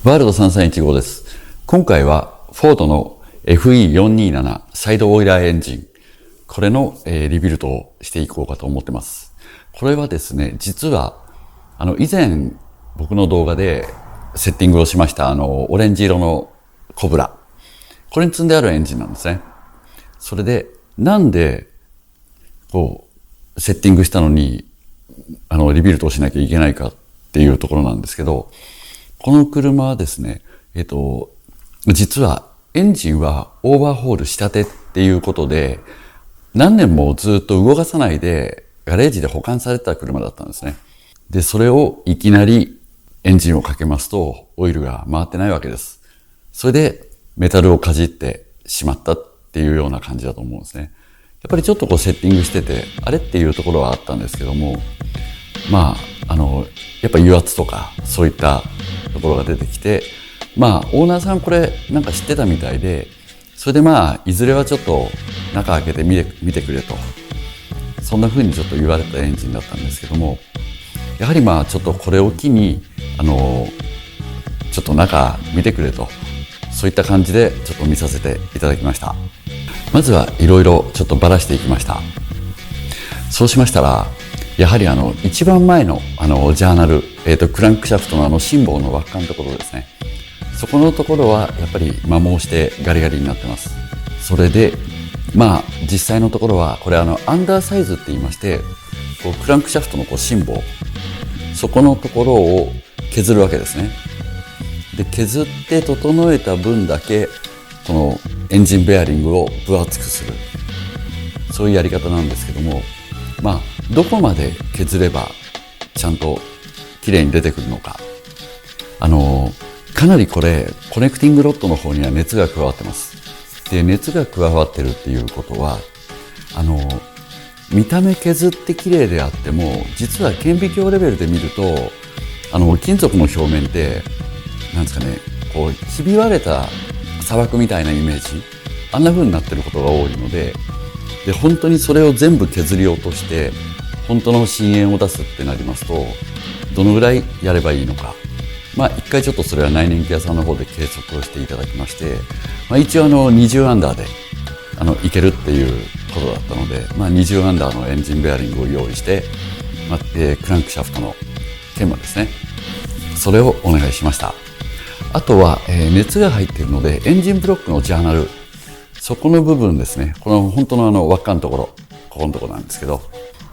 ワールド3315です。今回はフォードの FE427 サイドオイラーエンジン。これのリビルドをしていこうかと思ってます。これはですね、実は以前僕の動画でセッティングをしましたオレンジ色のコブラ。これに積んであるエンジンなんですね。それでなんでセッティングしたのにリビルドをしなきゃいけないかっていうところなんですけど、この車はですね、実はエンジンはオーバーホール仕立てっていうことで、何年もずっと動かさないでガレージで保管されてた車だったんですね。で、それをいきなりエンジンをかけますとオイルが回ってないわけです。それでメタルをかじってしまったっていうような感じだと思うんですね。やっぱりちょっとセッティングしてて、あれっていうところはあったんですけども、やっぱ油圧とかそういったところが出てきて、オーナーさんこれなんか知ってたみたいで、それでいずれはちょっと中開けて見てくれと、そんな風にちょっと言われたエンジンだったんですけども、やはりちょっとこれを機にちょっと中見てくれと、そういった感じでちょっと見させていただきました。まずはいろいろちょっとばらしていきました。そうしましたら、やはり一番前のジャーナル、クランクシャフトのシンボルの輪っかのところですね。そこのところはやっぱり摩耗してガリガリになってます。それで実際のところはこれアンダーサイズって言いまして、クランクシャフトのシンボル、そこのところを削るわけですね。で、削って整えた分だけこのエンジンベアリングを分厚くする、そういうやり方なんですけども、どこまで削ればちゃんと綺麗に出てくるのか、かなりこれコネクティングロッドの方には熱が加わってます。で、熱が加わってるっていうことは見た目削って綺麗であっても、実は顕微鏡レベルで見ると金属の表面ってなんですかね、ひび割れた砂漠みたいなイメージ、あんな風になってることが多いので、本当にそれを全部削り落として本当の深淵を出すってなりますと、どのぐらいやればいいのか、一回ちょっとそれは内燃機屋さんの方で計測をしていただきまして、一応20アンダーでいけるっていうことだったので、20アンダーのエンジンベアリングを用意して、クランクシャフトの研磨ですね、それをお願いしました。あとは、熱が入っているのでエンジンブロックのジャーナル、そこの部分ですね、この本当の輪っかのところ、ここのところなんですけど、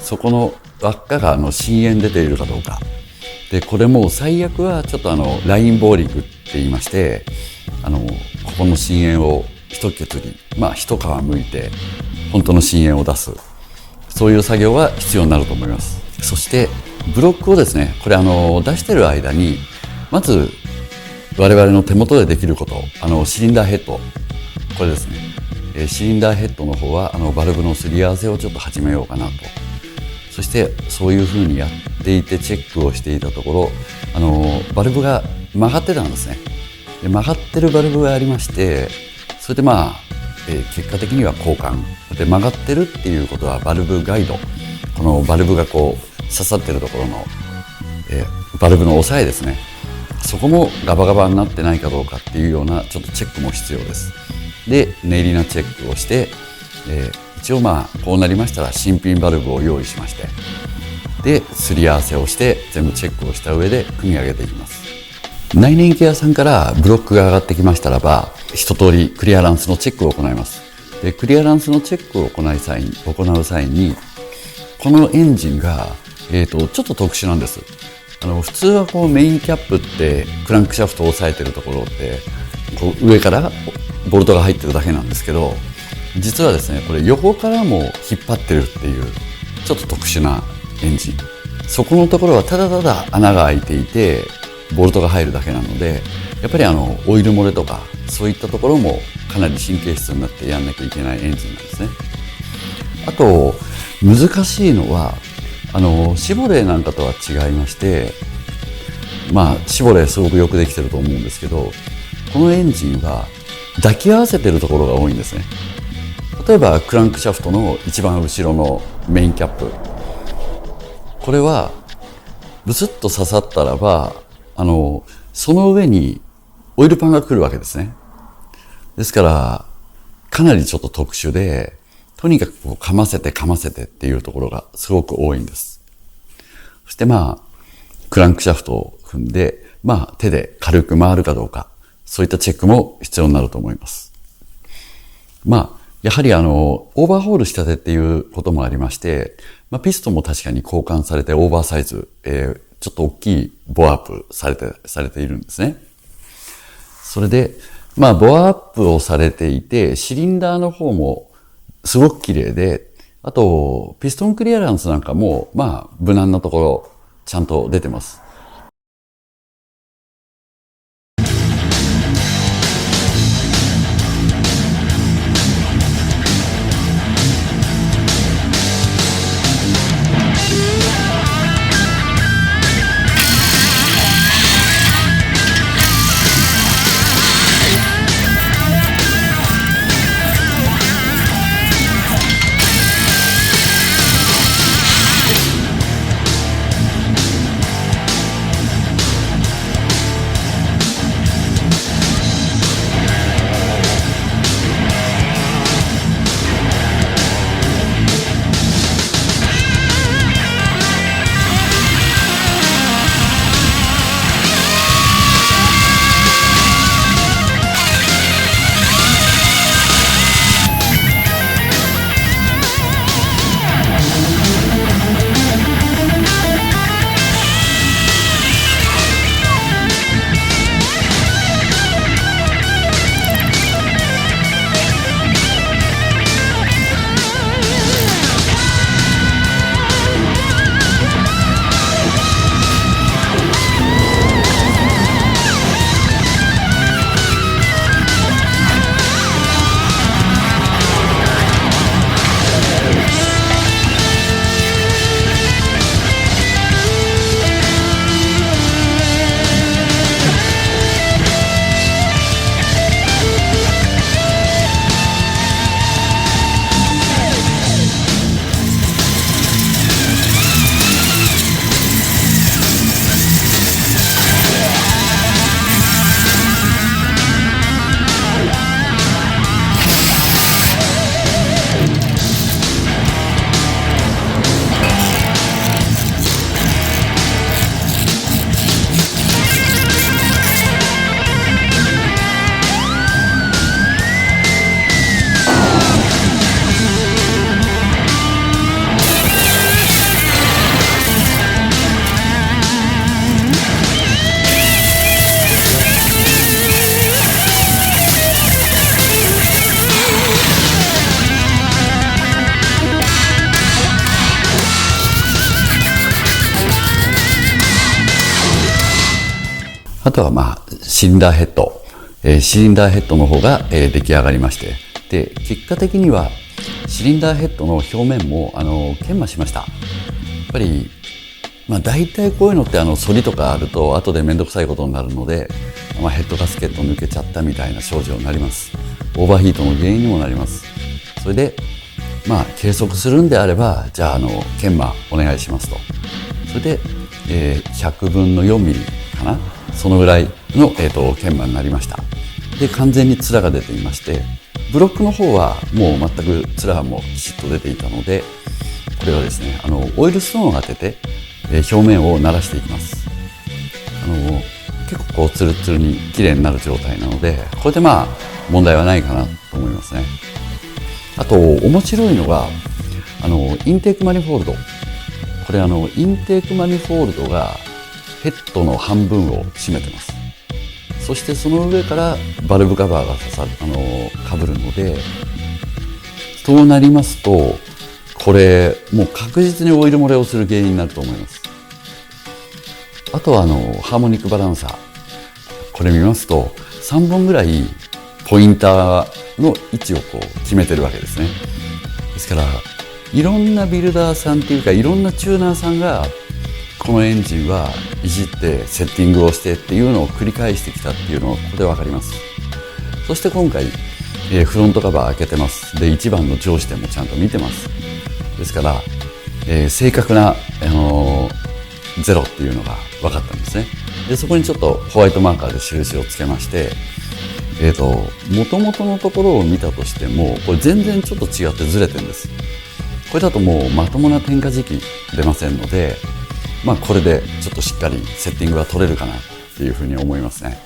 そこの輪っかが深淵出ているかどうかで、これも最悪はちょっとラインボーリングって言いまして、ここの深淵を一削り、一皮むいて本当の深淵を出す、そういう作業が必要になると思います。そしてブロックをですね、これ出してる間にまず我々の手元でできること、シリンダーヘッド、これですね、シリンダーヘッドの方はバルブのすり合わせをちょっと始めようかなと。そしてそういうふうにやっていてチェックをしていたところ、バルブが曲がってたんですね。で、曲がってるバルブがありまして、それで結果的には交換で、曲がってるっていうことはバルブガイド、このバルブが刺さってるところの、バルブの押さえですね、そこもガバガバになってないかどうかっていうようなちょっとチェックも必要です。で、念入りなチェックをして、一応こうなりましたら新品バルブを用意しまして、で、すり合わせをして全部チェックをした上で組み上げていきます。内燃機屋さんからブロックが上がってきましたらば、一通りクリアランスのチェックを行います。で、クリアランスのチェックを行う際にこのエンジンが、ちょっと特殊なんです。普通はメインキャップってクランクシャフトを押さえてるところって上からボルトが入ってるだけなんですけど、実はですね、これ横からも引っ張ってるっていうちょっと特殊なエンジン。そこのところはただただ穴が開いていてボルトが入るだけなので、やっぱりオイル漏れとかそういったところもかなり神経質になってやんなきゃいけないエンジンなんですね。あと難しいのはシボレーなんかとは違いまして、シボレーすごくよくできてると思うんですけど、このエンジンは抱き合わせてるところが多いんですね。例えばクランクシャフトの一番後ろのメインキャップ、これはブスッと刺さったらばその上にオイルパンが来るわけですね。ですから、かなりちょっと特殊で、とにかくかませてっていうところがすごく多いんです。そしてクランクシャフトを踏んで、手で軽く回るかどうか、そういったチェックも必要になると思います。やはりオーバーホールしたてっていうこともありまして、ピストンも確かに交換されてオーバーサイズ、ちょっと大きいボアアップされているんですね。それで、ボアアップをされていて、シリンダーの方もすごく綺麗で、あと、ピストンクリアランスなんかも、無難なところ、ちゃんと出てます。あとはシリンダーヘッド。シリンダーヘッドの方が、出来上がりまして。で、結果的にはシリンダーヘッドの表面も研磨しました。やっぱり、大体こういうのって反りとかあると後でめんどくさいことになるので、ヘッドガスケット抜けちゃったみたいな症状になります。オーバーヒートの原因にもなります。それで、計測するんであれば、じゃあ研磨お願いしますと。それで、100分の4ミリかな。そのぐらいの、研磨になりました。で、完全に面が出ていまして、ブロックの方はもう全く面もきちっと出ていたので、これはですね、オイルストーンを当てて、表面を慣らしていきます。結構こうツルツルに綺麗になる状態なので、これで問題はないかなと思いますね。あと、面白いのが、インテークマニフォールド。これインテークマニフォールドがヘッドの半分を占めてます。そしてその上からバルブカバーがかぶるので、そうなりますと、これもう確実にオイル漏れをする原因になると思います。あとはハーモニックバランサー。これ見ますと、3本ぐらいポインターの位置をこう決めてるわけですね。ですから、いろんなビルダーさんっていうか、いろんなチューナーさんが、このエンジンはいじってセッティングをしてっていうのを繰り返してきたっていうのがここでわかります。そして今回、フロントカバー開けてます。で、1番の上視点もちゃんと見てます。ですから、正確な、ゼロっていうのが分かったんですね。でそこにちょっとホワイトマーカーで印をつけまして、元々のところを見たとしてもこれ全然ちょっと違ってずれてるんです。これだともうまともな点火時期出ませんので、これでちょっとしっかりセッティングが取れるかなっていうふうに思いますね。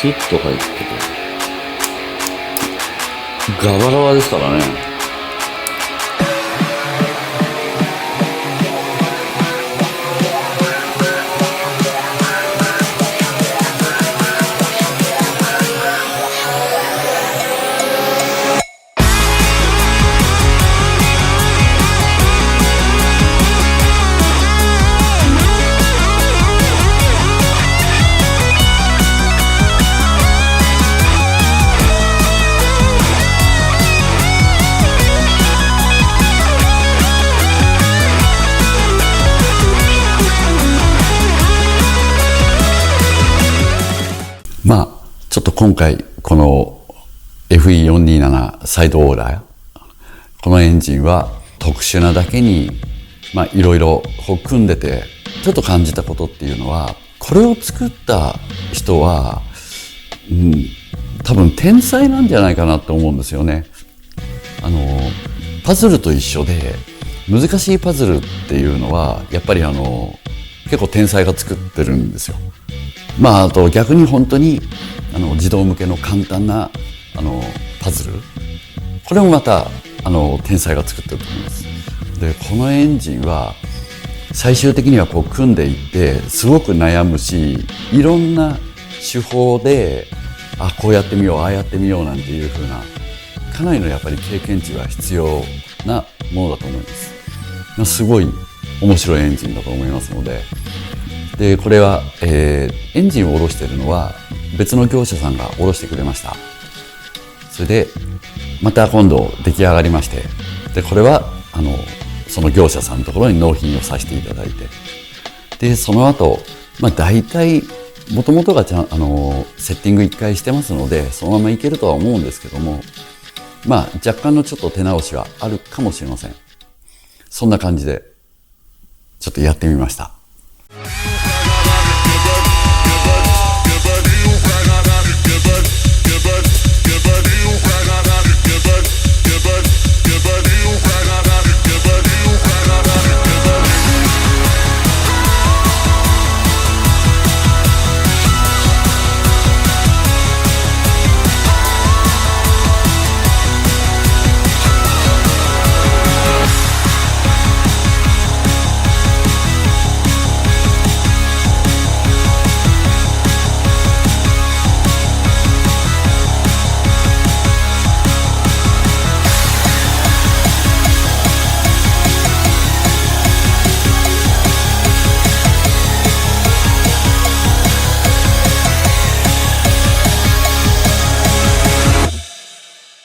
スッと入っててガバガバですからね。ちょっと今回この FE427 サイドオーラー、このエンジンは特殊なだけにいろいろ組んでてちょっと感じたことっていうのは、これを作った人は、多分天才なんじゃないかなと思うんですよね。パズルと一緒で難しいパズルっていうのはやっぱり結構天才が作ってるんですよ。あと逆に本当に児童向けの簡単なパズル、これもまた天才が作ってると思います。でこのエンジンは最終的には組んでいってすごく悩むし、いろんな手法でこうやってみようああやってみようなんていう風なかなりのやっぱり経験値が必要なものだと思います。すごい面白いエンジンだと思いますので、これは、エンジンを下ろしているのは別の業者さんが下ろしてくれました。それでまた今度出来上がりまして、でこれはその業者さんのところに納品をさせていただいて、でその後、大体もともとがセッティング1回してますのでそのままいけるとは思うんですけども、まあ若干のちょっと手直しはあるかもしれません。そんな感じでちょっとやってみました。